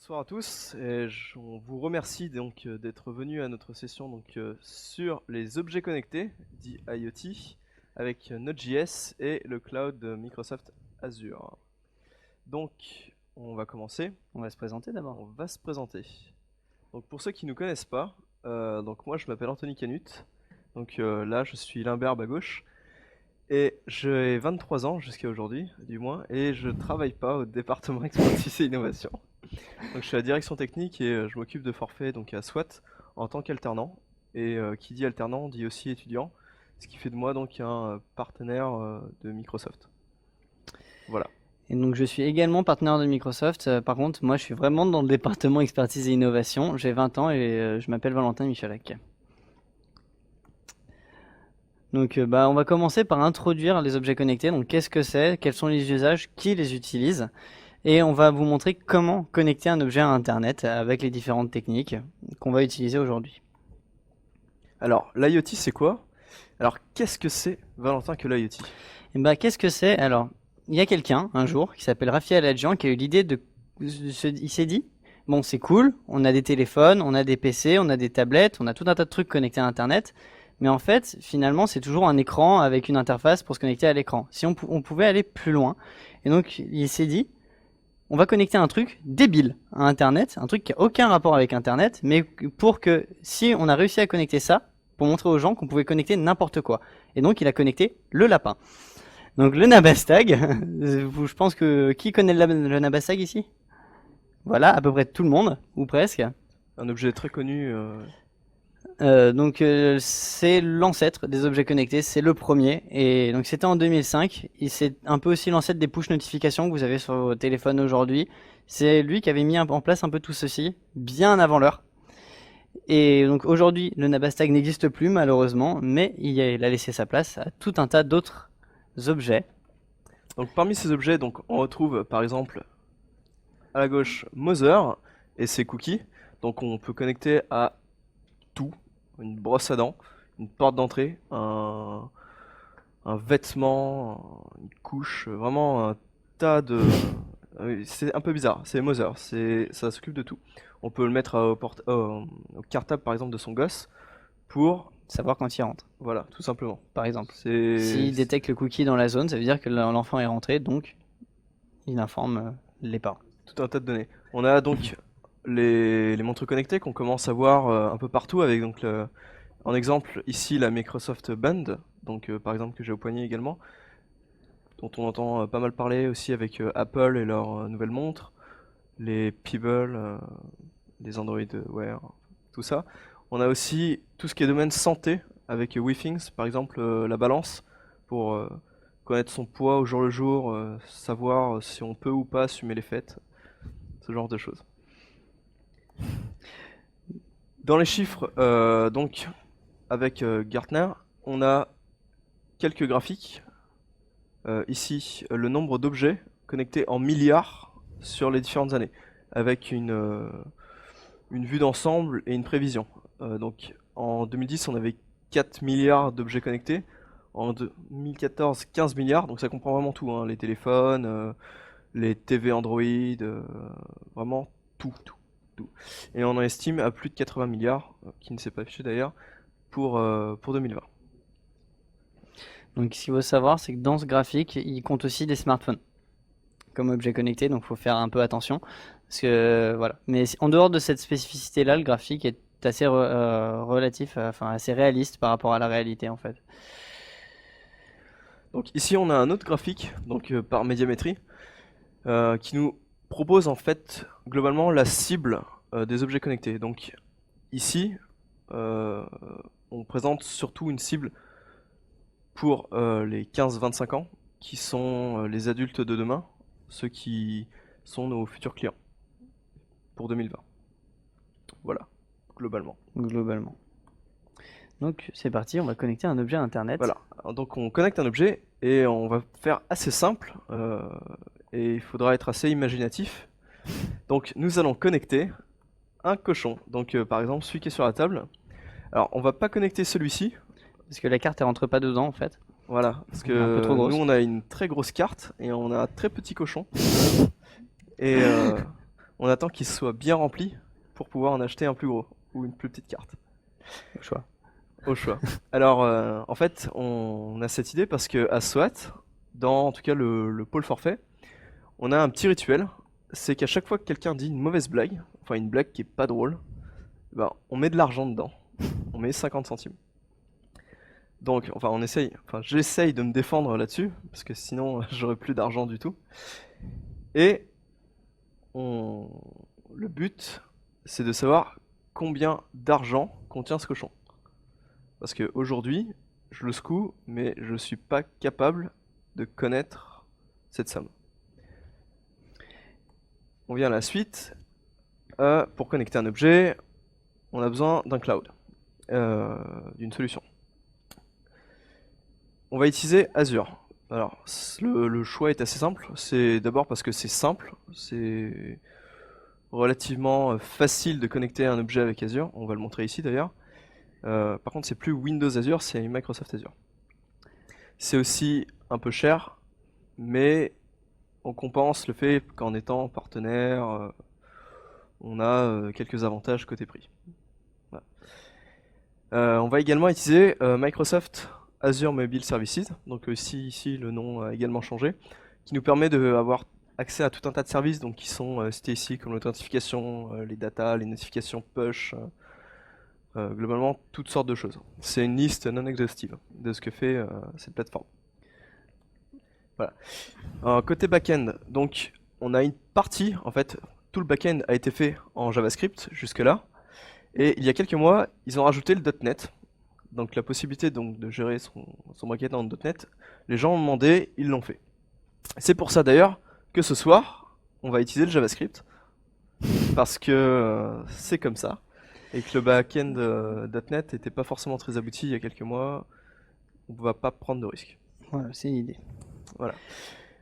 Bonsoir à tous et on vous remercie donc d'être venu à notre session sur les objets connectés, dit IoT, avec Node.js et le cloud de Microsoft Azure. Donc, on va commencer. On va se présenter d'abord. On va se présenter. Donc, pour ceux qui ne nous connaissent pas, donc moi je m'appelle Anthony Canut. Donc là, je suis l'imberbe à gauche. Et j'ai 23 ans jusqu'à aujourd'hui, du moins, et je travaille pas au département expertise et innovation. Donc je suis à la direction technique et je m'occupe de forfait donc à SWAT en tant qu'alternant. Et qui dit alternant dit aussi étudiant, ce qui fait de moi donc un partenaire de Microsoft. Voilà. Et donc je suis également partenaire de Microsoft. Par contre, moi je suis vraiment dans le département expertise et innovation. J'ai 20 ans et je m'appelle Valentin Michalak. Donc on va commencer par introduire les objets connectés. Donc qu'est-ce que c'est, quels sont les usages, qui les utilise. Et on va vous montrer comment connecter un objet à Internet avec les différentes techniques qu'on va utiliser aujourd'hui. Alors l'IoT c'est quoi? Alors qu'est-ce que c'est, Valentin, que l'IoT? Et qu'est-ce que c'est? Alors, il y a quelqu'un un jour qui s'appelle Rafi Aladjian qui a eu l'idée il s'est dit, bon c'est cool, on a des téléphones, on a des PC, on a des tablettes, on a tout un tas de trucs connectés à Internet, mais en fait finalement c'est toujours un écran avec une interface pour se connecter à l'écran. Si on pouvait aller plus loin, et donc il s'est dit, on va connecter un truc débile à Internet, un truc qui a aucun rapport avec Internet, mais pour que si on a réussi à connecter ça, pour montrer aux gens qu'on pouvait connecter n'importe quoi. Et donc il a connecté le lapin. Donc le Nabastag, je pense que qui connaît le Nabastag ici? Voilà, à peu près tout le monde, ou presque. Un objet très connu. C'est l'ancêtre des objets connectés, c'est le premier. Et donc c'était en 2005. C'est un peu aussi l'ancêtre des push notifications que vous avez sur vos téléphones aujourd'hui. C'est lui qui avait mis en place un peu tout ceci, bien avant l'heure. Et donc aujourd'hui, le Nabastag n'existe plus malheureusement, mais il a laissé sa place à tout un tas d'autres objets. Donc parmi ces objets, donc on retrouve par exemple à la gauche Mother et ses cookies. Donc on peut connecter à tout, une brosse à dents, une porte d'entrée, un vêtement, une couche, vraiment un tas de... C'est un peu bizarre, c'est Mother, ça s'occupe de tout. On peut le mettre au cartable par exemple de son gosse pour... Savoir quand il rentre. Voilà, tout simplement. Par exemple. S'il détecte le cookie dans la zone, ça veut dire que l'enfant est rentré, donc il informe les parents. Tout un tas de données. On a donc les montres connectées qu'on commence à voir un peu partout avec donc en exemple ici la Microsoft Band, donc par exemple que j'ai au poignet également, dont on entend pas mal parler aussi avec Apple et leurs nouvelles montres, les Pebble, les Android Wear, tout ça. On a aussi tout ce qui est domaine santé avec WeThings, par exemple la balance pour connaître son poids au jour le jour, savoir si on peut ou pas assumer les fêtes, ce genre de choses. Dans les chiffres, donc avec Gartner, on a quelques graphiques. Ici, le nombre d'objets connectés en milliards sur les différentes années, avec une vue d'ensemble et une prévision. Donc en 2010, on avait 4 milliards d'objets connectés. En 2014, 15 milliards, donc ça comprend vraiment tout, hein, les téléphones, les TV Android, vraiment tout. Et on en estime à plus de 80 milliards, qui ne s'est pas affiché d'ailleurs, pour 2020. Donc ce qu'il faut savoir, c'est que dans ce graphique, il compte aussi des smartphones comme objet connecté, donc il faut faire un peu attention. Parce que, voilà. Mais en dehors de cette spécificité-là, le graphique est assez relatif, enfin assez réaliste par rapport à la réalité en fait. Donc ici on a un autre graphique, donc par médiamétrie, qui nous propose en fait globalement la cible des objets connectés. Donc ici, on présente surtout une cible pour les 15-25 ans, qui sont les adultes de demain, ceux qui sont nos futurs clients pour 2020. Voilà, globalement. Donc c'est parti, on va connecter un objet à Internet. Voilà, donc on connecte un objet et on va faire assez simple et il faudra être assez imaginatif. Donc nous allons connecter un cochon, donc par exemple celui qui est sur la table. Alors on va pas connecter celui-ci. Parce que la carte elle rentre pas dedans en fait. Voilà, parce Elle est un peu que trop grosse. nous on a une très grosse carte et on a un très petit cochon. Et on attend qu'il soit bien rempli pour pouvoir en acheter un plus gros ou une plus petite carte. Au choix. Au choix. Alors, en fait, on a cette idée parce que à SWAT, dans en tout cas le pôle forfait, on a un petit rituel. C'est qu'à chaque fois que quelqu'un dit une mauvaise blague, enfin une blague qui est pas drôle, ben, on met de l'argent dedans. On met 50 centimes. Donc, enfin, j'essaye de me défendre là-dessus, parce que sinon, j'aurais plus d'argent du tout. Et on... le but, c'est de savoir combien d'argent contient ce cochon. Parce qu'aujourd'hui, je le secoue, mais je suis pas capable de connaître cette somme. On vient à la suite. Pour connecter un objet, on a besoin d'un cloud, d'une solution. On va utiliser Azure. Alors, le choix est assez simple. C'est d'abord parce que c'est simple, c'est relativement facile de connecter un objet avec Azure. On va le montrer ici d'ailleurs. Par contre, c'est plus Windows Azure, c'est Microsoft Azure. C'est aussi un peu cher, mais on compense le fait qu'en étant partenaire, on a quelques avantages côté prix. Voilà. On va également utiliser Microsoft Azure Mobile Services, donc ici le nom a également changé, qui nous permet d'avoir accès à tout un tas de services donc, qui sont cités ici, comme l'authentification, les data, les notifications push, globalement toutes sortes de choses. C'est une liste non exhaustive de ce que fait cette plateforme. Voilà. Côté back-end, donc on a une partie, en fait, tout le back-end a été fait en JavaScript jusque-là, et il y a quelques mois, ils ont rajouté le .NET, donc la possibilité donc, de gérer son back-end en .NET. Les gens ont demandé, ils l'ont fait. C'est pour ça d'ailleurs que ce soir, on va utiliser le JavaScript, parce que c'est comme ça, et que le back-end .NET n'était pas forcément très abouti il y a quelques mois, on ne va pas prendre de risques. Voilà, c'est l'idée. Voilà.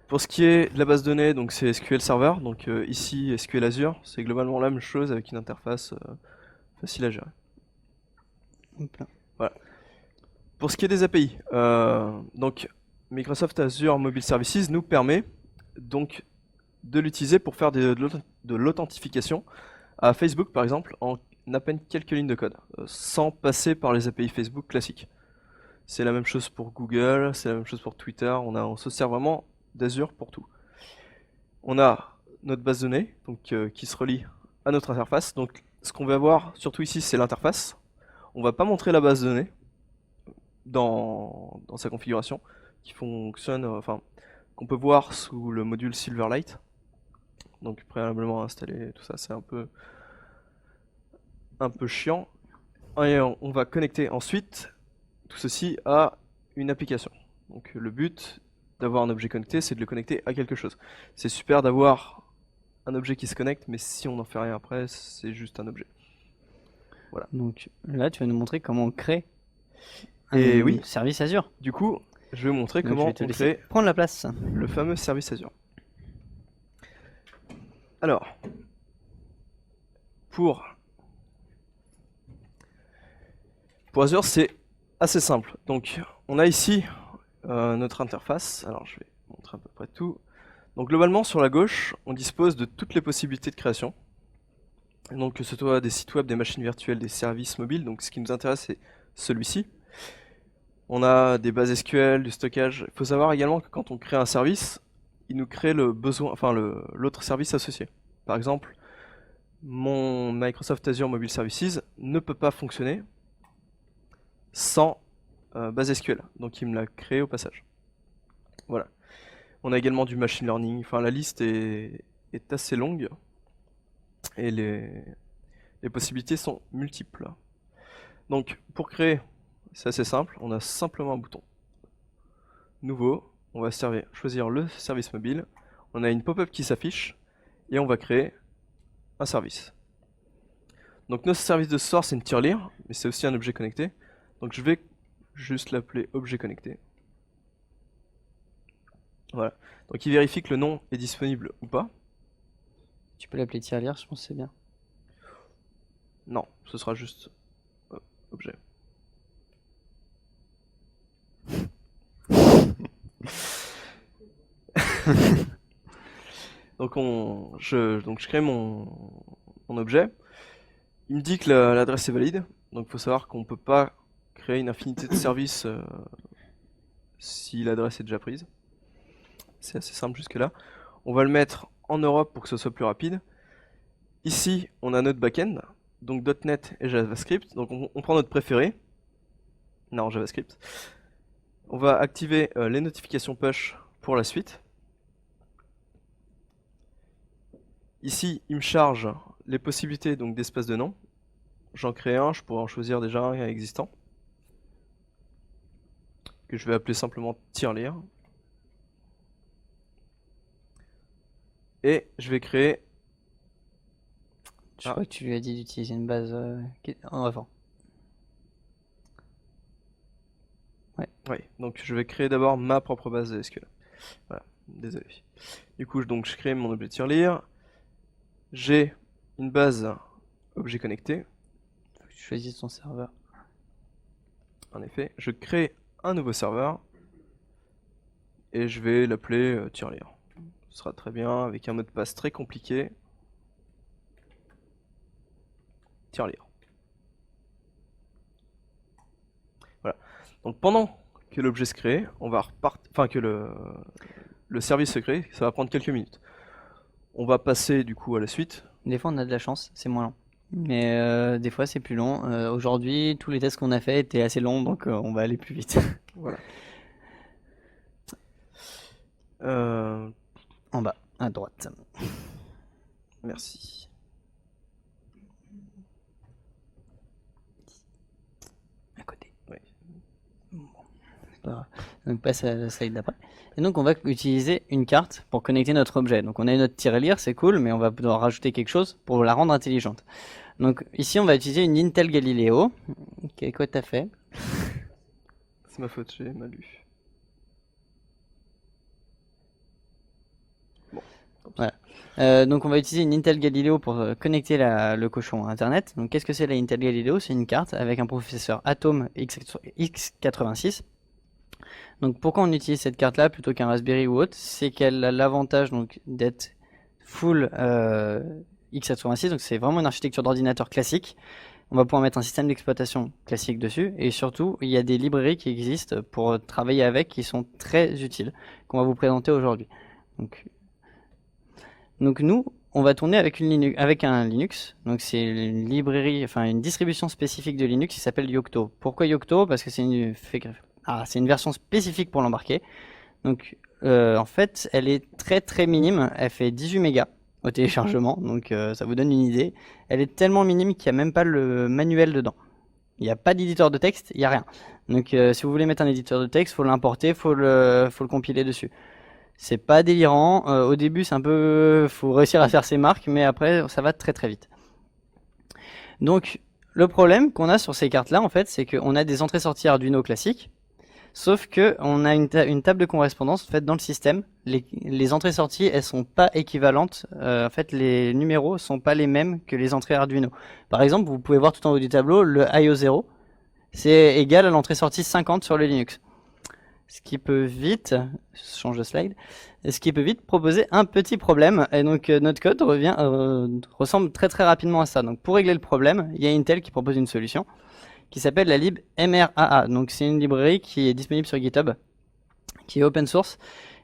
Pour ce qui est de la base de données, donc c'est SQL Server, donc ici SQL Azure, c'est globalement la même chose avec une interface facile à gérer. Hop là. Voilà. Pour ce qui est des API, donc Microsoft Azure Mobile Services nous permet donc de l'utiliser pour faire de l'authentification à Facebook par exemple en à peine quelques lignes de code, sans passer par les API Facebook classiques. C'est la même chose pour Google, c'est la même chose pour Twitter, on se sert vraiment d'Azure pour tout. On a notre base de données donc, qui se relie à notre interface. Donc ce qu'on va voir surtout ici c'est l'interface. On va pas montrer la base de données dans sa configuration qui fonctionne, qu'on peut voir sous le module Silverlight. Donc préalablement installé, tout ça c'est un peu chiant. Et on va connecter ensuite tout ceci à une application. Donc le but d'avoir un objet connecté, c'est de le connecter à quelque chose. C'est super d'avoir un objet qui se connecte, mais si on n'en fait rien après, c'est juste un objet. Voilà. Donc là, tu vas nous montrer comment on crée Et un oui. service Azure. Du coup, je vais vous montrer Donc, comment je vais te on laisser crée prendre la place. le fameux service Azure. Alors, pour Azure, c'est assez simple. Donc, on a ici notre interface. Alors, je vais montrer à peu près tout. Donc, globalement, sur la gauche, on dispose de toutes les possibilités de création. Donc, que ce soit des sites web, des machines virtuelles, des services mobiles. Donc, ce qui nous intéresse, c'est celui-ci. On a des bases SQL, du stockage. Il faut savoir également que quand on crée un service, il nous crée le besoin, l'autre service associé. Par exemple, mon Microsoft Azure Mobile Services ne peut pas fonctionner sans base SQL. Donc il me l'a créé au passage. Voilà. On a également du machine learning. Enfin, la liste est assez longue et les possibilités sont multiples. Donc pour créer, c'est assez simple. On a simplement un bouton nouveau. On va choisir le service mobile. On a une pop-up qui s'affiche et on va créer un service. Donc notre service de ce soir, c'est une tirelire, mais c'est aussi un objet connecté. Donc je vais juste l'appeler objet connecté. Voilà. Donc il vérifie que le nom est disponible ou pas. Tu peux l'appeler tirelire, je pense que c'est bien. Non, ce sera juste objet. Donc, je crée mon objet. Il me dit que l'adresse est valide. Donc, il faut savoir qu'on ne peut pas créer une infinité de services si l'adresse est déjà prise. C'est assez simple jusque-là. On va le mettre en Europe pour que ce soit plus rapide. Ici, on a notre backend, donc .NET et JavaScript. Donc, on prend notre préféré. Non, JavaScript. On va activer les notifications push pour la suite. Ici, il me charge les possibilités donc d'espace de nom. J'en crée un, je pourrais en choisir déjà un existant, que je vais appeler simplement tirelire. Et je vais créer... Je crois que tu lui as dit d'utiliser une base en avant. Ouais, donc je vais créer d'abord ma propre base de SQL. Voilà, désolé. Du coup, je crée mon objet tirelire. J'ai une base objet connecté. Faut que tu choisisses ton serveur. En effet, je crée un nouveau serveur et je vais l'appeler tirelire. Ce sera très bien avec un mot de passe très compliqué. Tirelire. Voilà. Donc pendant que l'objet se crée, on va que le service se crée, ça va prendre quelques minutes. On va passer du coup à la suite. Des fois, on a de la chance, c'est moins long. Mais des fois, c'est plus long. Aujourd'hui, tous les tests qu'on a fait étaient assez longs, donc on va aller plus vite. Voilà. En bas, à droite. Merci. À côté. Oui. Bon, c'est pas grave. Donc passe à la slide d'après. Et donc on va utiliser une carte pour connecter notre objet. Donc on a notre tirelire, c'est cool, mais on va devoir rajouter quelque chose pour la rendre intelligente. Donc ici on va utiliser une Intel Galileo. Quoi t'as fait? C'est ma faute, j'ai mal lu. Bon. Voilà. Donc on va utiliser une Intel Galileo pour connecter le cochon à Internet. Donc qu'est-ce que c'est la Intel Galileo? C'est une carte avec un processeur Atom X86. Donc pourquoi on utilise cette carte là plutôt qu'un Raspberry ou autre? C'est qu'elle a l'avantage donc d'être full x86, donc c'est vraiment une architecture d'ordinateur classique. On va pouvoir mettre un système d'exploitation classique dessus, et surtout il y a des librairies qui existent pour travailler avec qui sont très utiles, qu'on va vous présenter aujourd'hui. Donc nous, on va tourner avec un Linux. Donc c'est une librairie, enfin une distribution spécifique de Linux qui s'appelle Yocto. Pourquoi Yocto? Parce que c'est une version spécifique pour l'embarquer. Donc en fait, elle est très très minime. Elle fait 18 mégas au téléchargement, donc ça vous donne une idée. Elle est tellement minime qu'il n'y a même pas le manuel dedans. Il n'y a pas d'éditeur de texte, il n'y a rien. Donc si vous voulez mettre un éditeur de texte, faut l'importer, faut le compiler dessus. C'est pas délirant. Au début, c'est un peu, faut réussir à faire ses marques, mais après, ça va très très vite. Donc, le problème qu'on a sur ces cartes-là, en fait, c'est qu'on a des entrées-sorties Arduino classiques, sauf que on a une table de correspondance faite dans le système. Les entrées-sorties, elles sont pas équivalentes. En fait, les numéros sont pas les mêmes que les entrées Arduino. Par exemple, vous pouvez voir tout en haut du tableau, le IO0, c'est égal à l'entrée-sortie 50 sur le Linux. Ce qui peut vite, je change de slide, ce qui peut vite proposer un petit problème. Et donc notre code ressemble très très rapidement à ça. Donc pour régler le problème, il y a Intel qui propose une solution qui s'appelle la lib MRAA. Donc c'est une librairie qui est disponible sur GitHub, qui est open source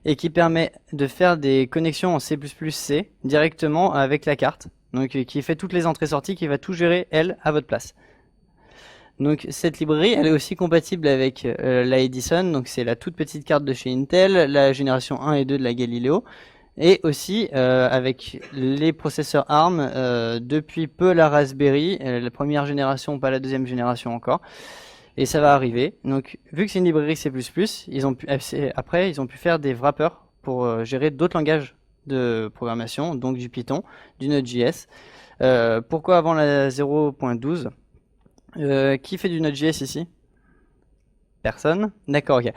et qui permet de faire des connexions en C++C directement avec la carte. Donc qui fait toutes les entrées-sorties, qui va tout gérer elle à votre place. Donc cette librairie, elle est aussi compatible avec la Edison, donc c'est la toute petite carte de chez Intel, la génération 1 et 2 de la Galileo, et aussi avec les processeurs ARM, depuis peu la Raspberry, la première génération, pas la deuxième génération encore, et ça va arriver. Donc vu que c'est une librairie C++, après ils ont pu faire des wrappers pour gérer d'autres langages de programmation, donc du Python, du Node.js. Pourquoi avant la 0.12 ? Qui fait du Node.js ici? Personne? D'accord, ok.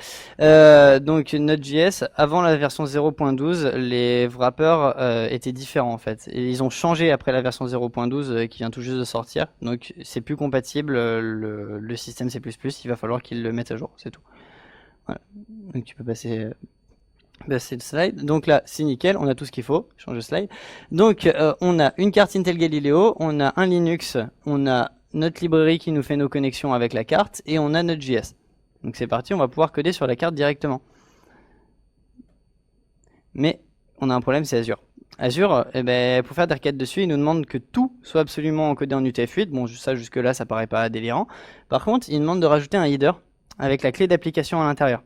Donc Node.js, avant la version 0.12, les wrappers étaient différents en fait. Et ils ont changé après la version 0.12 qui vient tout juste de sortir. Donc c'est plus compatible le système C++, il va falloir qu'ils le mettent à jour, c'est tout. Voilà. Donc tu peux passer Bah, c'est le slide. Donc là, c'est nickel, on a tout ce qu'il faut. Change de slide. Donc, on a une carte Intel Galileo, on a un Linux, on a notre librairie qui nous fait nos connexions avec la carte, et on a notre JS. Donc c'est parti, on va pouvoir coder sur la carte directement. Mais on a un problème, c'est Azure. Azure, eh ben, pour faire des requêtes dessus, il nous demande que tout soit absolument encodé en UTF-8. Bon, ça jusque-là, ça paraît pas délirant. Par contre, il demande de rajouter un header avec la clé d'application à l'intérieur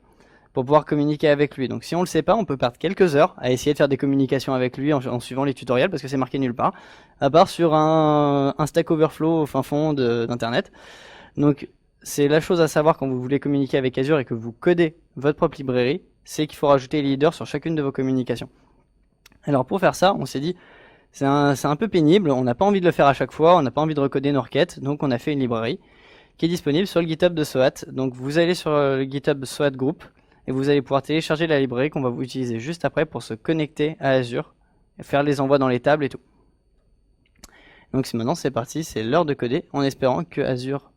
pour pouvoir communiquer avec lui. Donc si on le sait pas, on peut perdre quelques heures à essayer de faire des communications avec lui en suivant les tutoriels parce que c'est marqué nulle part, à part sur un Stack Overflow au fin fond d'internet. Donc c'est la chose à savoir quand vous voulez communiquer avec Azure et que vous codez votre propre librairie, c'est qu'il faut rajouter les headers sur chacune de vos communications. Alors pour faire ça, on s'est dit c'est un peu pénible, on n'a pas envie de le faire à chaque fois, on n'a pas envie de recoder nos requêtes, donc on a fait une librairie qui est disponible sur le GitHub de SOAT. Donc vous allez sur le GitHub SOAT Group et vous allez pouvoir télécharger la librairie qu'on va vous utiliser juste après pour se connecter à Azure, et faire les envois dans les tables et tout. Donc maintenant c'est parti, c'est l'heure de coder en espérant que Azure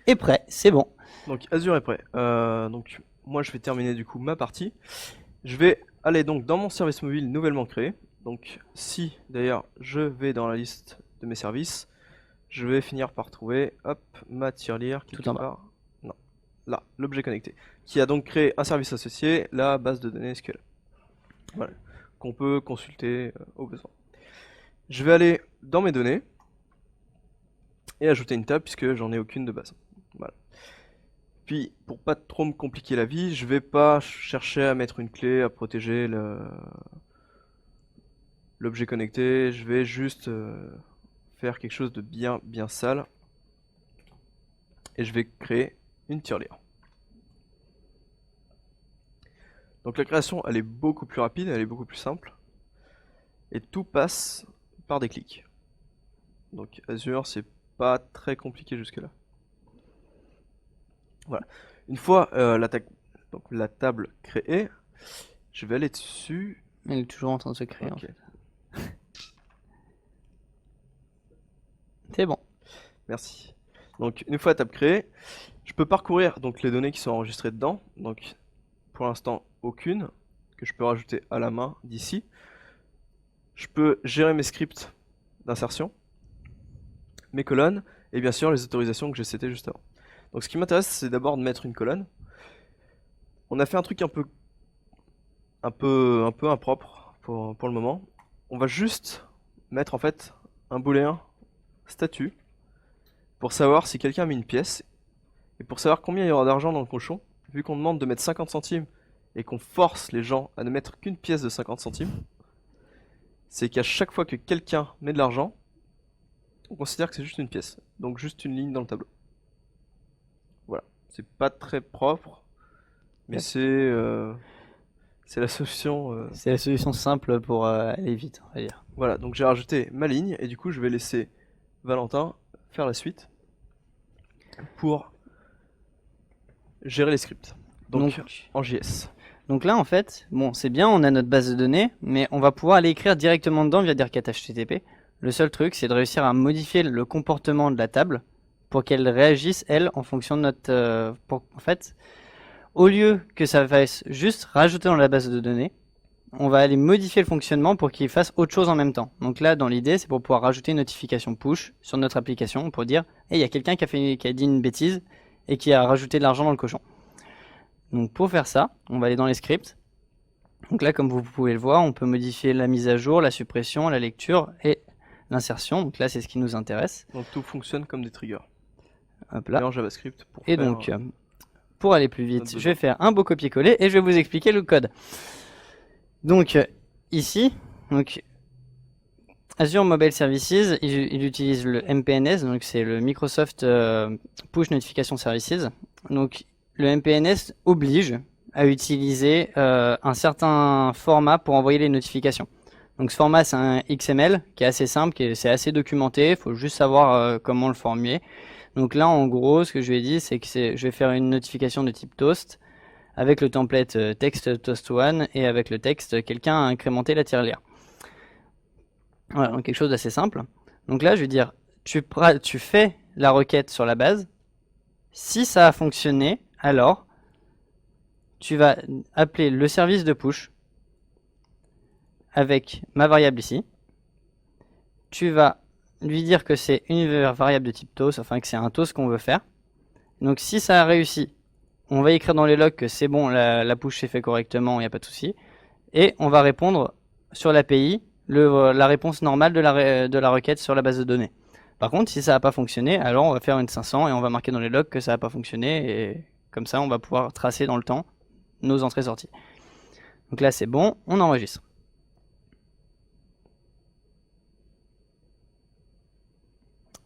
est prêt, c'est bon. Donc Azure est prêt. Donc moi je vais terminer du coup ma partie. Je vais aller donc dans mon service mobile nouvellement créé. Donc si d'ailleurs je vais dans la liste de mes services, je vais finir par trouver hop ma tirelire quelque Tout en bas. part. Non, là, l'objet connecté, qui a donc créé un service associé, la base de données SQL. Voilà, qu'on peut consulter au besoin. Je vais aller dans mes données et ajouter une table puisque j'en ai aucune de base. Voilà. Puis, pour pas trop me compliquer la vie, je vais pas chercher à mettre une clé, à protéger l'objet connecté. Je vais juste faire quelque chose de bien sale. Et je vais créer une tirelire. Donc la création, elle est beaucoup plus rapide, elle est beaucoup plus simple. Et tout passe par des clics. Donc Azure, c'est pas très compliqué jusque-là. Voilà. Une fois la table créée, je vais aller dessus. Elle est toujours en train de se créer. Ok. En fait. C'est bon. Merci. Donc une fois la table créée, je peux parcourir donc les données qui sont enregistrées dedans. Donc pour l'instant aucune que je peux rajouter à la main d'ici. Je peux gérer mes scripts d'insertion, mes colonnes et bien sûr les autorisations que j'ai setées juste avant. Donc ce qui m'intéresse, c'est d'abord de mettre une colonne. On a fait un truc un peu impropre pour le moment. On va juste mettre en fait un booléen statut pour savoir si quelqu'un a mis une pièce et pour savoir combien il y aura d'argent dans le cochon. Vu qu'on demande de mettre 50 centimes et qu'on force les gens à ne mettre qu'une pièce de 50 centimes, c'est qu'à chaque fois que quelqu'un met de l'argent, on considère que c'est juste une pièce, donc juste une ligne dans le tableau. Voilà, c'est pas très propre, mais c'est la solution. C'est la solution simple pour aller vite, on va dire. Voilà, donc j'ai rajouté ma ligne et du coup je vais laisser Valentin faire la suite pour gérer les scripts. Donc en JS. Donc là, en fait, bon, c'est bien, on a notre base de données, mais on va pouvoir aller écrire directement dedans via des requêtes HTTP. Le seul truc, c'est de réussir à modifier le comportement de la table pour qu'elle réagisse, elle, en fonction de notre... en fait, au lieu que ça fasse juste rajouter dans la base de données, on va aller modifier le fonctionnement pour qu'il fasse autre chose en même temps. Donc là, dans l'idée, c'est pour pouvoir rajouter une notification push sur notre application pour dire « Hey, il y a quelqu'un qui a dit une bêtise et qui a rajouté de l'argent dans le cochon. » Donc pour faire ça, on va aller dans les scripts. Donc là, comme vous pouvez le voir, on peut modifier la mise à jour, la suppression, la lecture et l'insertion. Donc là, c'est ce qui nous intéresse. Donc tout fonctionne comme des triggers. Hop là. Et en JavaScript pour et faire, donc, pour aller plus vite, je vais faire un beau copier-coller et je vais vous expliquer le code. Donc ici, donc Azure Mobile Services, il utilise le MPNS, donc c'est le Microsoft Push Notification Services. Donc le MPNS oblige à utiliser un certain format pour envoyer les notifications. Donc ce format, c'est un XML qui est assez simple, c'est assez documenté, il faut juste savoir comment le formuler. Donc là, en gros, ce que je lui ai dit, c'est que je vais faire une notification de type toast avec le template text toast1 et avec le texte quelqu'un a incrémenté la tirelire. Voilà, donc quelque chose d'assez simple. Donc là, je vais dire, tu fais la requête sur la base. Si ça a fonctionné, alors tu vas appeler le service de push avec ma variable ici. Tu vas lui dire que c'est une variable de type toast, enfin que c'est un toast qu'on veut faire. Donc si ça a réussi, on va écrire dans les logs que c'est bon, la push s'est fait correctement, il n'y a pas de souci. Et on va répondre sur l'API la réponse normale de la requête sur la base de données. Par contre, si ça n'a pas fonctionné, alors on va faire une 500 et on va marquer dans les logs que ça n'a pas fonctionné. Et comme ça, on va pouvoir tracer dans le temps nos entrées-sorties. Donc là, c'est bon, on enregistre.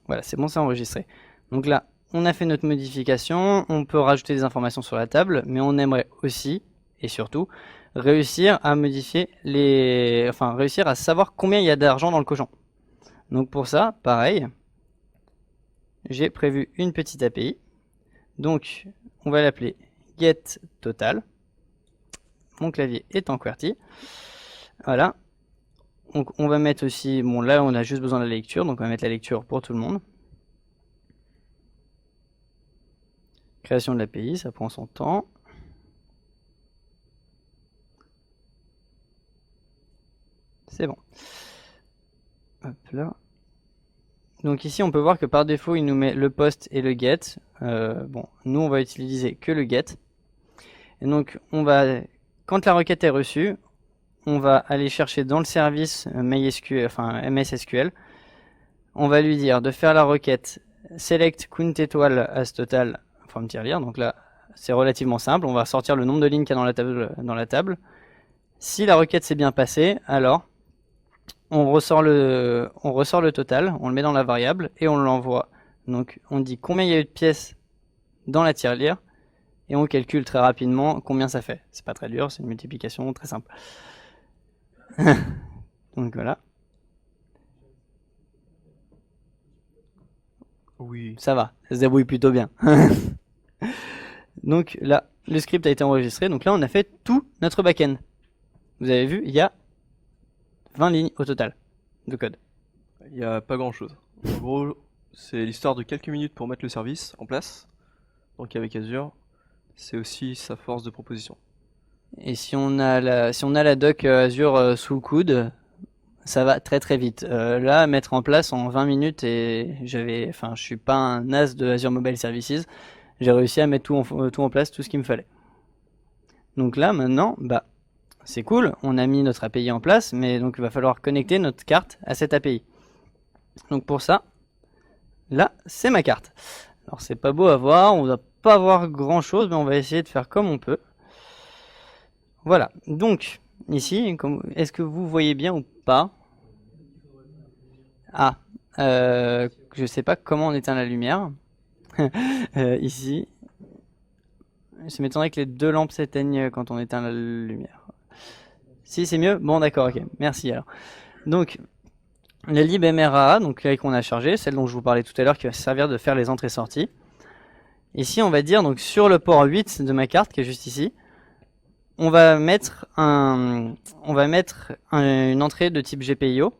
Voilà, c'est bon, c'est enregistré. Donc là, on a fait notre modification, on peut rajouter des informations sur la table, mais on aimerait aussi, et surtout, réussir à modifier réussir à savoir combien il y a d'argent dans le cochon. Donc pour ça, pareil, j'ai prévu une petite API. Donc, on va l'appeler getTotal. Mon clavier est en QWERTY. Voilà. Donc on va mettre aussi, bon là on a juste besoin de la lecture, donc on va mettre la lecture pour tout le monde. Création de l'API, ça prend son temps. C'est bon. Hop là. Donc ici on peut voir que par défaut il nous met le post et le get. Bon, nous on va utiliser que le get. Et donc quand la requête est reçue, on va aller chercher dans le service MySQL, enfin MSSQL. On va lui dire de faire la requête select count étoile as total from tirelire. Donc là, c'est relativement simple. On va sortir le nombre de lignes qu'il y a dans la table. Si la requête s'est bien passée, alors on ressort le total, on le met dans la variable et on l'envoie. Donc on dit combien il y a eu de pièces dans la tirelire et on calcule très rapidement combien ça fait. C'est pas très dur, c'est une multiplication très simple. Donc voilà. Oui. Ça va, ça se débrouille plutôt bien. Donc là, le script a été enregistré. Donc là, on a fait tout notre back-end. Vous avez vu, il y a 20 lignes au total de code. Il n'y a pas grand chose. En gros, c'est l'histoire de quelques minutes pour mettre le service en place. Donc avec Azure, c'est aussi sa force de proposition. Et si on a la doc Azure sous le coude, ça va très très vite. Là, mettre en place en 20 minutes et je suis pas un as de Azure Mobile Services. J'ai réussi à mettre tout en place, tout ce qu'il me fallait. Donc là, maintenant, c'est cool. On a mis notre API en place, mais donc il va falloir connecter notre carte à cette API. Donc pour ça, là, c'est ma carte. Alors c'est pas beau à voir, on va pas voir grand chose, mais on va essayer de faire comme on peut. Voilà. Donc ici, est-ce que vous voyez bien ou pas? Ah, je sais pas comment on éteint la lumière. Ici, ça m'étonnerait que les deux lampes s'éteignent quand on éteint la lumière. Si, c'est mieux? Bon, d'accord, ok. Merci alors. Donc, la lib MRAA, donc qu'on a chargé, celle dont je vous parlais tout à l'heure, qui va servir de faire les entrées-sorties. Ici, on va dire, donc sur le port 8 de ma carte, qui est juste ici, on va mettre une entrée de type GPIO.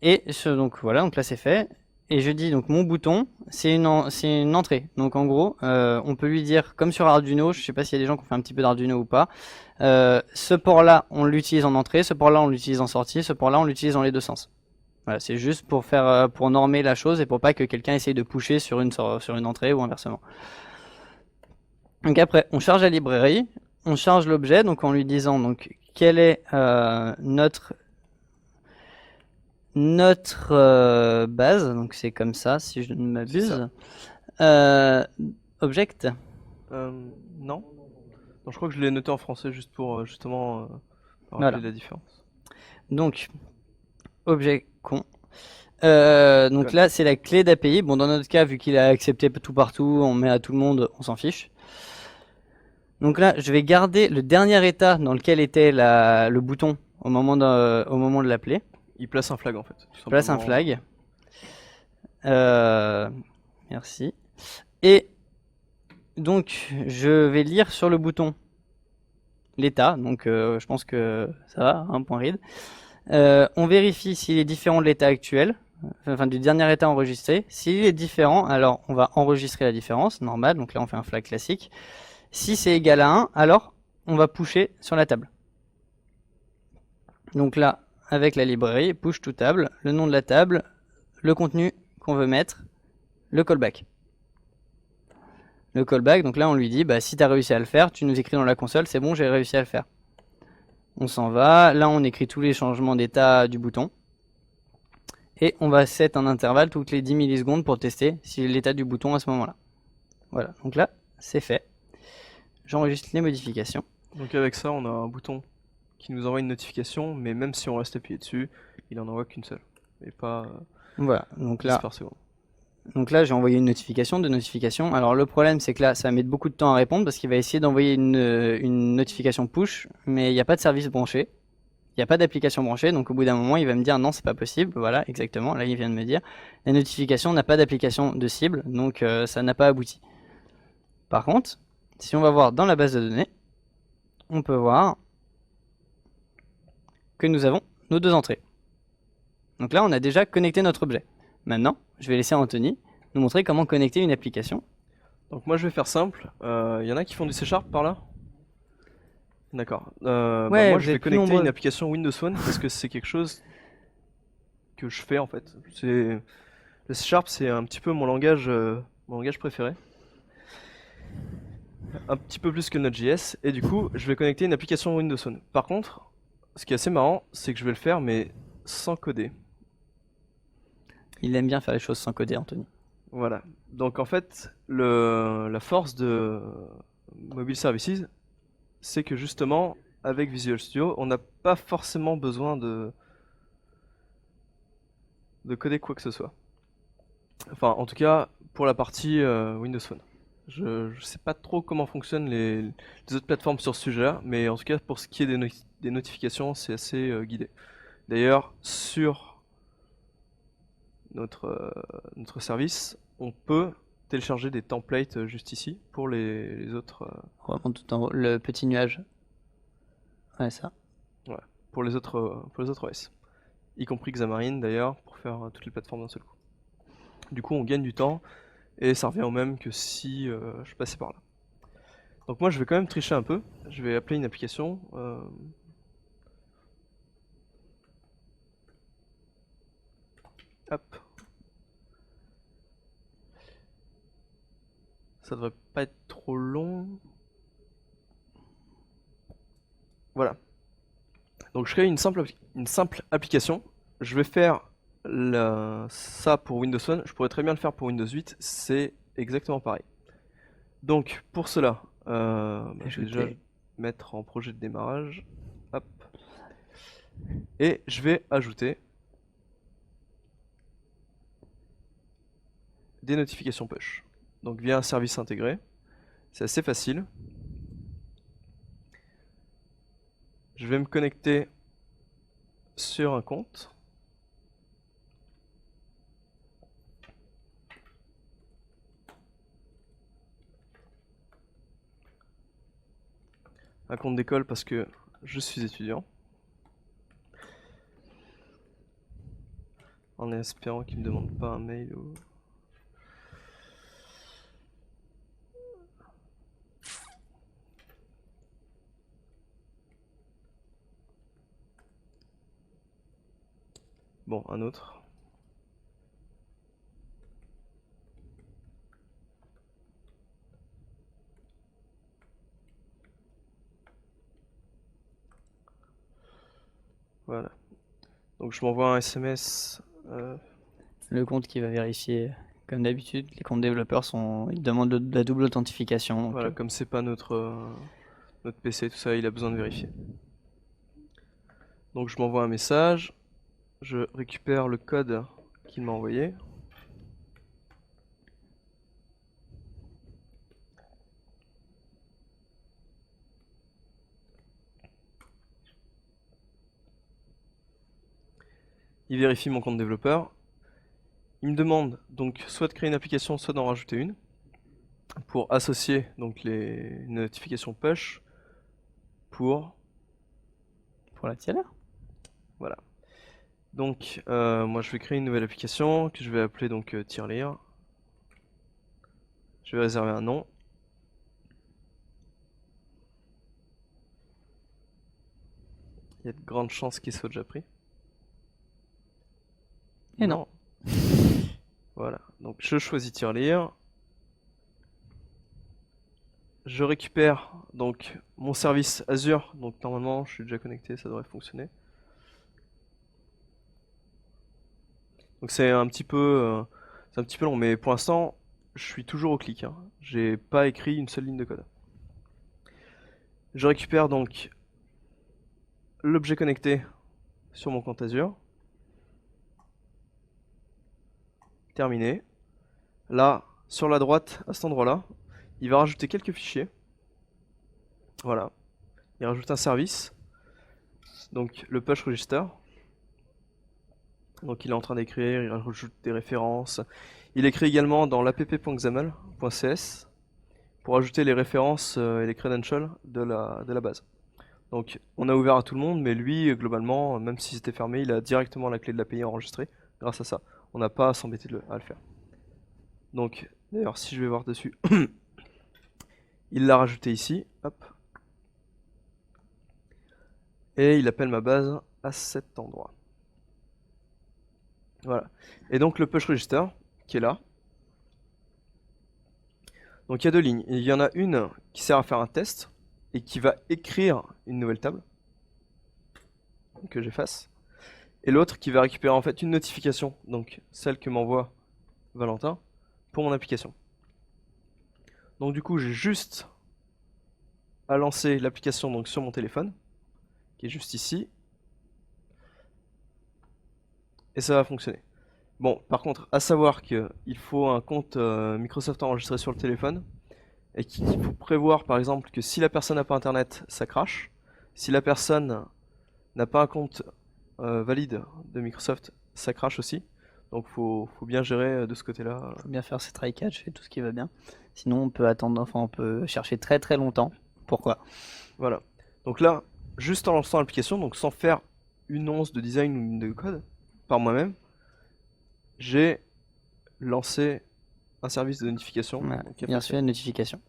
Et donc voilà, donc là c'est fait. Et je dis donc mon bouton, c'est une entrée. Donc en gros, on peut lui dire, comme sur Arduino, je sais pas s'il y a des gens qui ont fait un petit peu d'Arduino ou pas, ce port-là, on l'utilise en entrée, ce port-là, on l'utilise en sortie, ce port-là, on l'utilise dans les deux sens. Voilà, c'est juste pour pour normer la chose et pour pas que quelqu'un essaye de pusher sur une entrée ou inversement. Donc après, on charge la librairie, on charge l'objet, donc en lui disant donc quelle est notre base, donc c'est comme ça si je ne m'abuse. Object. Non. Non, je crois que je l'ai noté en français juste pour justement rappeler Voilà. la différence. Donc objet con. Donc là c'est la clé d'API. Bon, dans notre cas, vu qu'il a accepté tout partout, on met à tout le monde, on s'en fiche. Donc là je vais garder le dernier état dans lequel était le bouton au moment de l'appeler. Il place un flag en fait. Place un flag. Merci. Et donc je vais lire sur le bouton l'état. Donc je pense que ça va, un point read. On vérifie s'il est différent de l'état actuel, enfin du dernier état enregistré. S'il est différent, alors on va enregistrer la différence, normal. Donc là on fait un flag classique. Si c'est égal à 1, alors on va pusher sur la table. Donc là, avec la librairie, push to table, le nom de la table, le contenu qu'on veut mettre, le callback. Le callback, donc là on lui dit, bah, si tu as réussi à le faire, tu nous écris dans la console, c'est bon, j'ai réussi à le faire. On s'en va, là on écrit tous les changements d'état du bouton. Et on va set un intervalle toutes les 10 millisecondes pour tester si l'état du bouton à ce moment-là. Voilà, donc là, c'est fait. J'enregistre les modifications. Donc avec ça, on a un bouton qui nous envoie une notification, mais même si on reste appuyé dessus, il en envoie qu'une seule, et pas Voilà, donc 10 là, par seconde. j'ai envoyé une notification, deux notifications. Alors le problème, c'est que là, ça va mettre beaucoup de temps à répondre parce qu'il va essayer d'envoyer une notification push, mais il n'y a pas de service branché. Il n'y a pas d'application branchée, donc au bout d'un moment, il va me dire non, c'est pas possible. Voilà, exactement. Là, il vient de me dire la notification n'a pas d'application de cible, donc ça n'a pas abouti. Par contre, si on va voir dans la base de données, on peut voir que nous avons nos deux entrées. Donc là, on a déjà connecté notre objet. Maintenant, je vais laisser Anthony nous montrer comment connecter une application. Donc moi je vais faire simple. Il y en a qui font du C# par là? D'accord. Ouais, moi vous je vais êtes plus connecter nombreux. une application Windows Phone parce que c'est quelque chose que je fais en fait. Le C# c'est un petit peu mon langage préféré. Un petit peu plus que Node.js, et du coup je vais connecter une application Windows Phone. Par contre, ce qui est assez marrant, c'est que je vais le faire mais sans coder. Il aime bien faire les choses sans coder, Anthony. Voilà. Donc en fait, la force de Mobile Services, c'est que justement, avec Visual Studio, on n'a pas forcément besoin de coder quoi que ce soit. Enfin, en tout cas, pour la partie Windows Phone. Je sais pas trop comment fonctionnent les autres plateformes sur ce sujet-là, mais en tout cas, pour ce qui est des notifications, c'est assez guidé. D'ailleurs, sur notre service, on peut télécharger des templates juste ici pour les autres, Vraiment tout en haut, le petit nuage. Ouais, ça. pour les autres OS, y compris Xamarin d'ailleurs, pour faire toutes les plateformes d'un seul coup. Du coup, on gagne du temps et ça revient au même que si je passais par là. Donc moi, je vais quand même tricher un peu. Je vais appeler une application. Hop. Ça devrait pas être trop long. Voilà. Donc je crée une simple application. Je vais faire ça pour Windows Phone. Je pourrais très bien le faire pour Windows 8. C'est exactement pareil. Donc pour cela, je vais déjà mettre en projet de démarrage. Hop. Et je vais ajouter des notifications push. Donc via un service intégré. C'est assez facile. Je vais me connecter sur un compte. Un compte d'école parce que je suis étudiant. En espérant qu'il ne me demande pas un mail ou... Bon, un autre. Voilà. Donc je m'envoie un SMS. Le compte qui va vérifier. Comme d'habitude, les comptes développeurs ils demandent de la double authentification. Donc Voilà, comme c'est pas notre PC, tout ça, il a besoin de vérifier. Donc je m'envoie un message. Je récupère le code qu'il m'a envoyé. Il vérifie mon compte développeur. Il me demande donc soit de créer une application, soit d'en rajouter une pour associer donc les notifications push pour la tirelire. Voilà. Donc moi je vais créer une nouvelle application que je vais appeler donc tirelire. Je vais réserver un nom. Il y a de grandes chances qu'il soit déjà pris. Et non. Voilà, donc je choisis tirelire. Je récupère donc mon service Azure, donc normalement je suis déjà connecté, ça devrait fonctionner. Donc c'est un petit peu long, mais pour l'instant je suis toujours au clic, hein. J'ai pas écrit une seule ligne de code. Je récupère donc l'objet connecté sur mon compte Azure. Terminé. Là, sur la droite, à cet endroit-là, il va rajouter quelques fichiers. Voilà. Il rajoute un service. Donc le push register. Donc il est en train d'écrire, il rajoute des références. Il écrit également dans l'app.xaml.cs pour ajouter les références et les credentials de la base. Donc on a ouvert à tout le monde, mais lui, globalement, même si c'était fermé, il a directement la clé de l'API enregistrée grâce à ça. On n'a pas à s'embêter à le faire. Donc, d'ailleurs, si je vais voir dessus, il l'a rajouté ici, hop. Et il appelle ma base à cet endroit. Voilà. Et donc le push register, qui est là. Donc il y a deux lignes. Il y en a une qui sert à faire un test et qui va écrire une nouvelle table que j'efface. Et l'autre qui va récupérer en fait une notification, donc celle que m'envoie Valentin, pour mon application. Donc du coup j'ai juste à lancer l'application donc sur mon téléphone, qui est juste ici. Et ça va fonctionner. Bon, par contre, à savoir qu'il faut un compte Microsoft enregistré sur le téléphone et qu'il faut prévoir par exemple que si la personne n'a pas internet, ça crache. Si la personne n'a pas un compte valide de Microsoft, ça crache aussi. Donc faut bien gérer de ce côté-là. Faut bien faire ses try catch et tout ce qui va bien. Sinon on peut attendre, enfin on peut chercher très très longtemps. Pourquoi? Voilà. Donc là, juste en lançant l'application, donc sans faire une once de design ou de code par moi-même, j'ai lancé un service de notification. Ouais, donc il a bien fonctionné. sûr, une notification.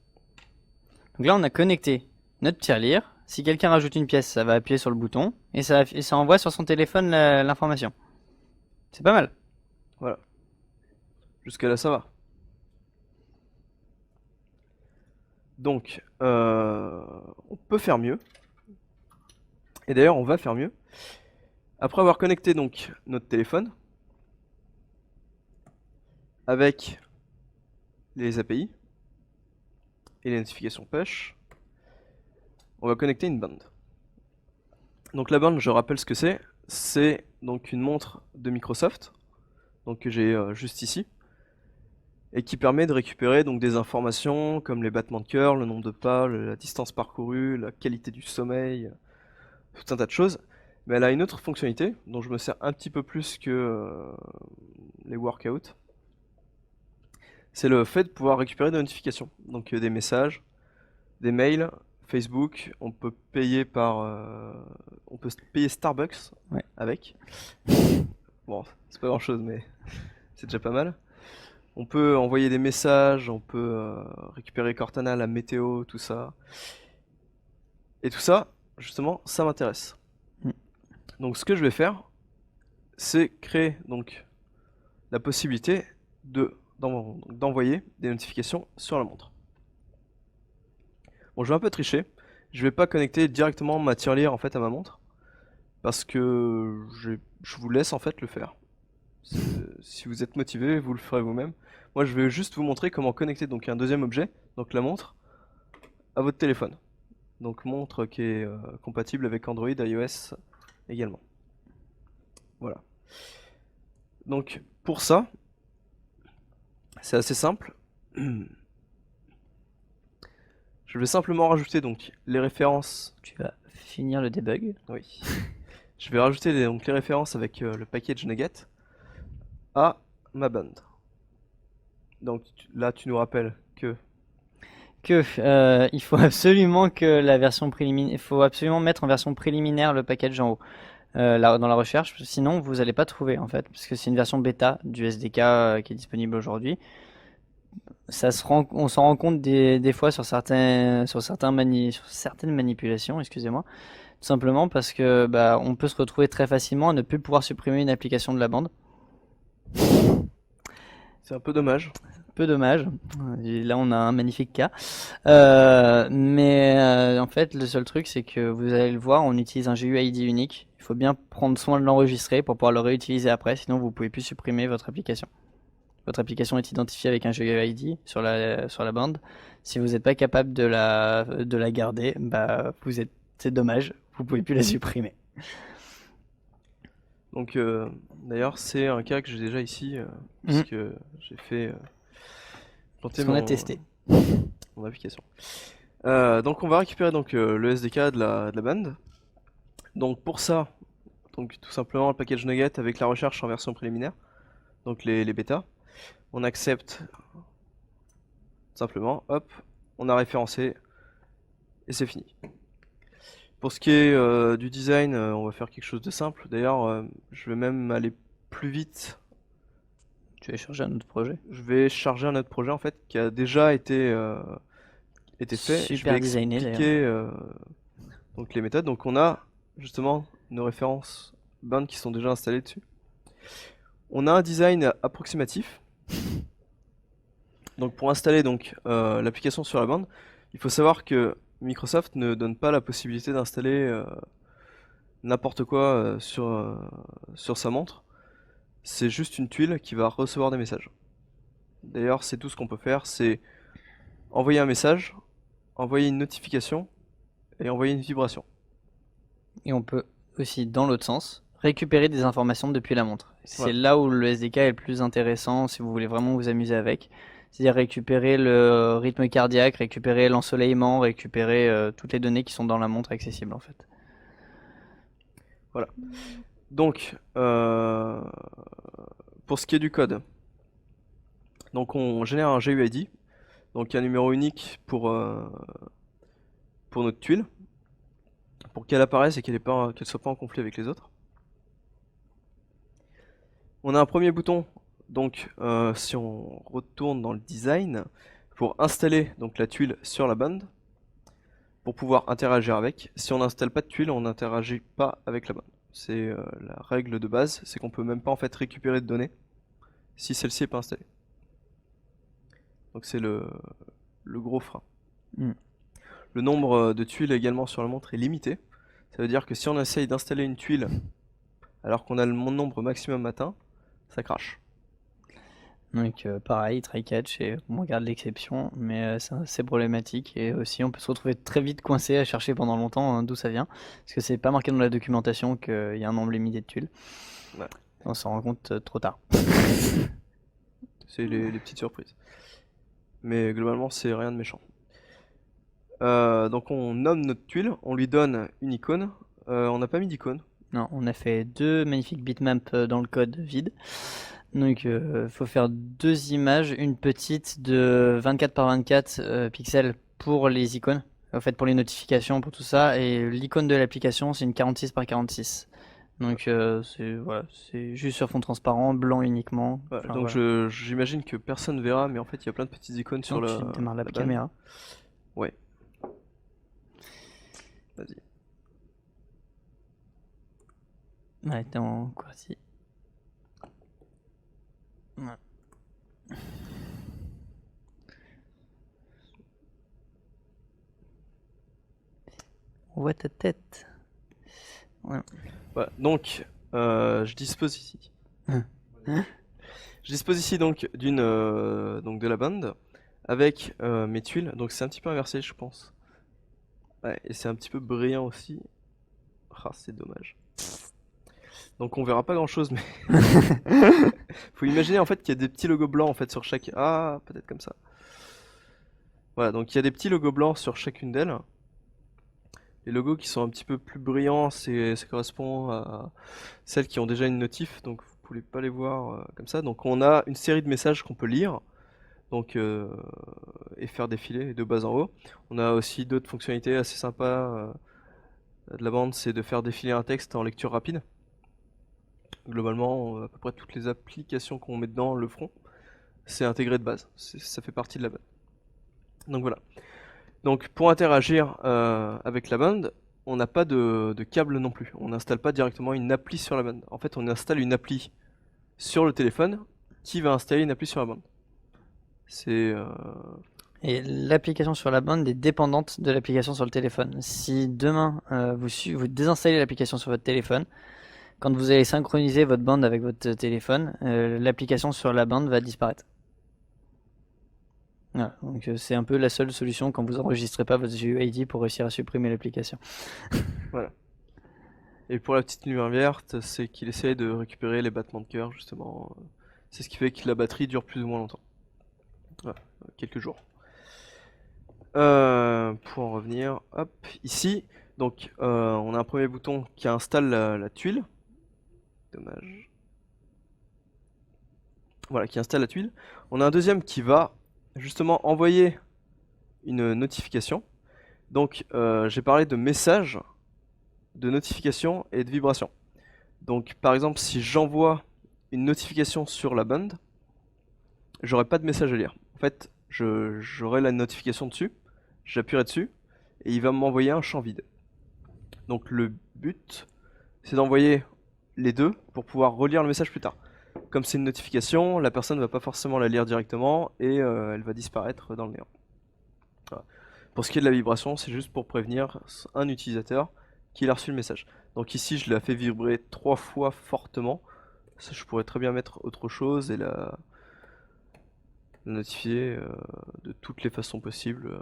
Donc là on a connecté notre tirelire. Si quelqu'un rajoute une pièce, ça va appuyer sur le bouton et ça envoie sur son téléphone l'information. C'est pas mal. Voilà. Jusqu'à là, ça va. Donc, on peut faire mieux. Et d'ailleurs, on va faire mieux. Après avoir connecté donc notre téléphone avec les API et les notifications push, on va connecter une bande. Donc la bande, je rappelle ce que c'est. C'est donc une montre de Microsoft, donc que j'ai juste ici, et qui permet de récupérer donc des informations comme les battements de cœur, le nombre de pas, la distance parcourue, la qualité du sommeil, tout un tas de choses. Mais elle a une autre fonctionnalité dont je me sers un petit peu plus que les workouts. C'est le fait de pouvoir récupérer des notifications, donc des messages, des mails, Facebook. On peut payer on peut payer Starbucks avec. Bon, c'est pas grand chose, mais c'est déjà pas mal. On peut envoyer des messages, on peut récupérer Cortana, la météo, tout ça. Et tout ça, justement, ça m'intéresse. Donc ce que je vais faire, c'est créer donc la possibilité d'envoyer des notifications sur la montre. Bon, je vais un peu tricher. Je vais pas connecter directement ma tirelire en fait à ma montre parce que je vous laisse en fait le faire. Si vous êtes motivé, vous le ferez vous-même. Moi, je vais juste vous montrer comment connecter donc un deuxième objet, donc la montre, à votre téléphone. Donc montre qui est compatible avec Android, iOS également. Voilà. Donc pour ça, c'est assez simple. Je vais simplement rajouter donc les références. Tu vas finir le debug. Oui. Je vais rajouter donc les références avec le package NuGet à ma bande. Donc là, tu nous rappelles que il faut absolument que la version préliminaire, il faut absolument mettre en version préliminaire le package en haut. Là, dans la recherche, sinon vous n'allez pas trouver en fait, parce que c'est une version bêta du SDK qui est disponible aujourd'hui. on s'en rend compte des fois sur certaines manipulations, excusez-moi, tout simplement parce que bah, on peut se retrouver très facilement à ne plus pouvoir supprimer une application de la bande. C'est un peu dommage. Peu dommage. Et là, on a un magnifique cas. En fait, le seul truc, c'est que vous allez le voir, on utilise un GUID unique. Il faut bien prendre soin de l'enregistrer pour pouvoir le réutiliser après, sinon vous pouvez plus supprimer votre application. Votre application est identifiée avec un GUID sur la bande. Si vous n'êtes pas capable de la garder, bah, c'est dommage, vous pouvez plus la supprimer. Donc, d'ailleurs, c'est un cas que j'ai déjà ici, Mhm. puisque j'ai fait planter Ce qu'on a testé. mon application. Donc, on va récupérer donc, le SDK de la bande. Donc, pour ça, donc, tout simplement le package Nugget avec la recherche en version préliminaire, donc les bêtas. On accepte simplement, hop, on a référencé et c'est fini. Pour ce qui est du design, on va faire quelque chose de simple. D'ailleurs, je vais même aller plus vite. Tu vas charger un autre projet. Je vais charger un autre projet en fait qui a déjà été fait. Je vais Super designé d'ailleurs. expliquer donc les méthodes. Donc on a justement nos références band qui sont déjà installées dessus. On a un design approximatif. Donc pour installer donc l'application sur la bande, il faut savoir que Microsoft ne donne pas la possibilité d'installer n'importe quoi sur sa montre. C'est juste une tuile qui va recevoir des messages. D'ailleurs, c'est tout ce qu'on peut faire, c'est envoyer un message, envoyer une notification et envoyer une vibration. Et on peut aussi, dans l'autre sens, récupérer des informations depuis la montre. C'est Voilà. là où le SDK est le plus intéressant si vous voulez vraiment vous amuser avec. C'est-à-dire récupérer le rythme cardiaque, récupérer l'ensoleillement, récupérer toutes les données qui sont dans la montre accessibles en fait. Voilà. Donc, pour ce qui est du code, donc on génère un GUID, donc un numéro unique pour notre tuile, pour qu'elle apparaisse et qu'elle soit pas en conflit avec les autres. On a un premier bouton, donc si on retourne dans le design, pour installer donc la tuile sur la bande, pour pouvoir interagir avec. Si on n'installe pas de tuile, on n'interagit pas avec la bande. C'est la règle de base, c'est qu'on peut même pas en fait récupérer de données si celle-ci est pas installée. Donc c'est le gros frein. Mm. Le nombre de tuiles également sur la montre est limité. Ça veut dire que si on essaye d'installer une tuile alors qu'on a le nombre maximum atteint, ça crache. Donc pareil, try catch et on regarde l'exception, mais c'est assez problématique et aussi on peut se retrouver très vite coincé à chercher pendant longtemps d'où ça vient, parce que c'est pas marqué dans la documentation qu'il y a un nombre limité de tuiles. Ouais. On s'en rend compte trop tard. C'est les petites surprises. Mais globalement, c'est rien de méchant. Donc on nomme notre tuile, on lui donne une icône. On n'a pas mis d'icône. Non, on a fait deux magnifiques bitmaps dans le code vide. Donc faut faire deux images, une petite de 24 par 24 pixels pour les icônes, en fait pour les notifications, pour tout ça, et l'icône de l'application c'est une 46 par 46. Donc c'est juste sur fond transparent, blanc uniquement. Ouais, Enfin, donc voilà. j'imagine que personne verra, mais en fait il y a plein de petites icônes sur Donc tu démarres la la bande. caméra. Ouais. Vas-y. Ouais, t'es en QWERTY. Ouais. On voit ta tête. Ouais. Voilà. Donc je dispose ici. Hein. Je dispose ici donc donc de la bande avec mes tuiles. Donc c'est un petit peu inversé, je pense. Ouais, et c'est un petit peu brillant aussi. Ah, c'est dommage. Donc on verra pas grand chose, mais faut imaginer en fait qu'il y a des petits logos blancs en fait sur chaque. Ah, peut-être comme ça. Voilà, donc il y a des petits logos blancs sur chacune d'elles. Les logos qui sont un petit peu plus brillants, ça correspond à celles qui ont déjà une notif, donc vous pouvez pas les voir comme ça. Donc on a une série de messages qu'on peut lire, donc et faire défiler de bas en haut. On a aussi d'autres fonctionnalités assez sympas de la bande, c'est de faire défiler un texte en lecture rapide. Globalement, à peu près toutes les applications qu'on met dedans le feront. c'est intégré de base, ça fait partie de la bande. Donc voilà. Donc pour interagir avec la bande, on n'a pas de câble non plus. On n'installe pas directement une appli sur la bande. En fait, on installe une appli sur le téléphone qui va installer une appli sur la bande. C'est Et l'application sur la bande est dépendante de l'application sur le téléphone. Si demain vous désinstallez l'application sur votre téléphone, quand vous allez synchroniser votre bande avec votre téléphone, l'application sur la bande va disparaître. Voilà, donc c'est un peu la seule solution quand vous enregistrez pas votre UID pour réussir à supprimer l'application. voilà. Et pour la petite lumière verte, c'est qu'il essaie de récupérer les battements de cœur justement. C'est ce qui fait que la batterie dure plus ou moins longtemps. Voilà, quelques jours. Pour en revenir, hop, ici, donc on a un premier bouton qui installe la tuile. Dommage. Voilà, qui installe la tuile. On a un deuxième qui va justement envoyer une notification. Donc j'ai parlé de messages, de notifications et de vibrations. Donc par exemple, si j'envoie une notification sur la bande, j'aurai pas de message à lire. En fait, j'aurai la notification dessus, j'appuierai dessus, et il va m'envoyer un champ vide. Donc le but, c'est d'envoyer les deux pour pouvoir relire le message plus tard. Comme c'est une notification, la personne ne va pas forcément la lire directement et elle va disparaître dans le néant. Voilà. Pour ce qui est de la vibration, c'est juste pour prévenir un utilisateur qu'il a reçu le message. Donc ici, je l'ai fait vibrer 3 fois fortement. Ça, je pourrais très bien mettre autre chose et la notifier de toutes les façons possibles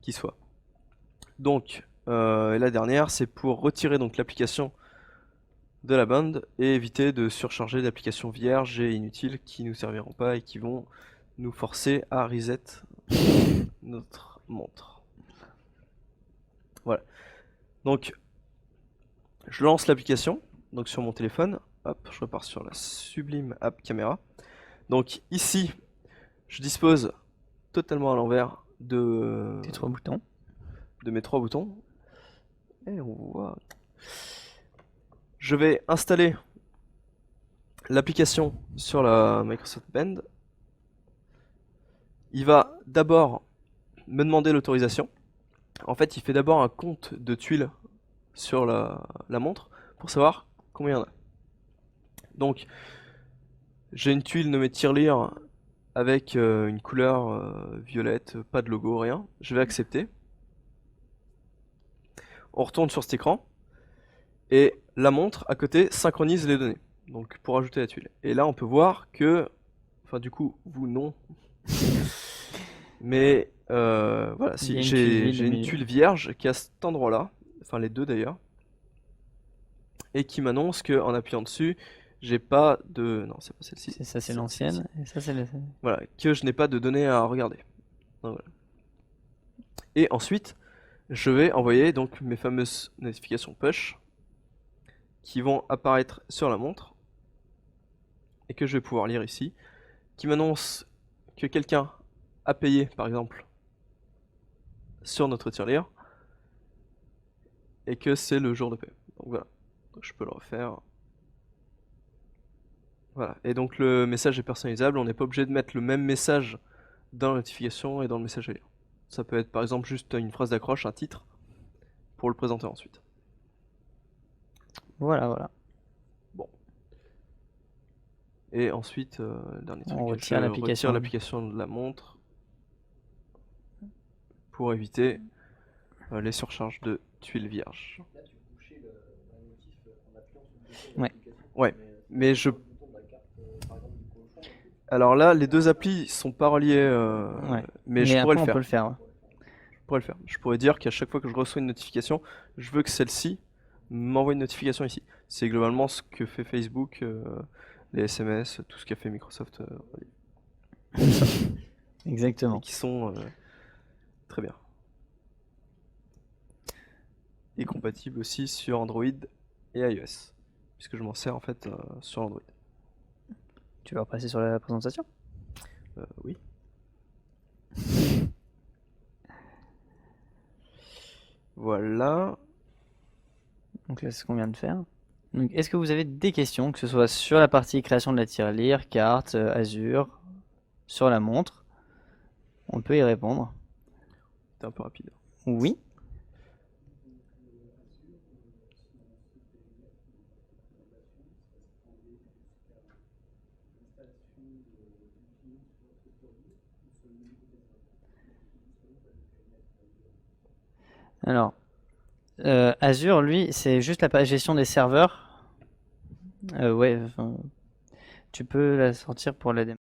qui soient. Donc, et la dernière, c'est pour retirer donc l'application de la bande et éviter de surcharger d'applications vierges et inutiles qui nous serviront pas et qui vont nous forcer à reset notre montre. Voilà. Donc, je lance l'application donc sur mon téléphone. Hop, je repars sur la sublime app caméra. Donc ici, je dispose totalement à l'envers de Tes 3 boutons. de mes 3 boutons. Et on voit. Je vais installer l'application sur la Microsoft Band. Il va d'abord me demander l'autorisation. En fait, il fait d'abord un compte de tuiles sur la montre pour savoir combien il y en a. Donc, j'ai une tuile nommée Tirelire avec une couleur violette, pas de logo, rien. Je vais accepter. On retourne sur cet écran et la montre à côté synchronise les données. Donc pour ajouter la tuile. Et là on peut voir que, enfin du coup vous non, mais voilà, Il y a si une tuile vide j'ai au une milieu. tuile vierge qui est à cet endroit-là, enfin les deux d'ailleurs, et qui m'annonce que en appuyant dessus, j'ai pas de, non c'est pas celle-ci, C'est ça, c'est c'est l'ancienne. celle-ci. Et ça, c'est le. Voilà, que je n'ai pas de données à regarder. Donc, voilà. Et ensuite, je vais envoyer donc mes fameuses notifications push qui vont apparaître sur la montre et que je vais pouvoir lire ici, qui m'annonce que quelqu'un a payé par exemple sur notre tirelire et que c'est le jour de paie. Donc voilà, donc, je peux le refaire. Voilà, et donc le message est personnalisable, on n'est pas obligé de mettre le même message dans la notification et dans le message à lire. Ça peut être par exemple juste une phrase d'accroche, un titre, pour le présenter ensuite. Voilà, voilà. Bon. Et ensuite, dernier On truc, retire je l'application. retire l'application de la montre pour éviter les surcharges de tuiles vierges. Ouais. Ouais, mais je... Alors là, les deux applis sont pas reliés, Ouais. mais je pourrais après, le on faire. peut le faire. Ouais. Je pourrais le faire. Je pourrais dire qu'à chaque fois que je reçois une notification, je veux que celle-ci m'envoie une notification ici. C'est globalement ce que fait Facebook, les SMS, tout ce qu'a fait Microsoft, et Exactement. qui sont très bien. Et compatibles aussi sur Android et iOS, puisque je m'en sers en fait sur Android. Tu vas repasser sur la présentation? Oui. Voilà. Donc là, c'est ce qu'on vient de faire. Donc, est-ce que vous avez des questions, que ce soit sur la partie création de la tirelire, carte, Azure, sur la montre? On peut y répondre. C'était un peu rapide. Oui. Alors, Azure, lui, c'est juste la gestion des serveurs. Ouais, enfin, tu peux la sortir pour la démo.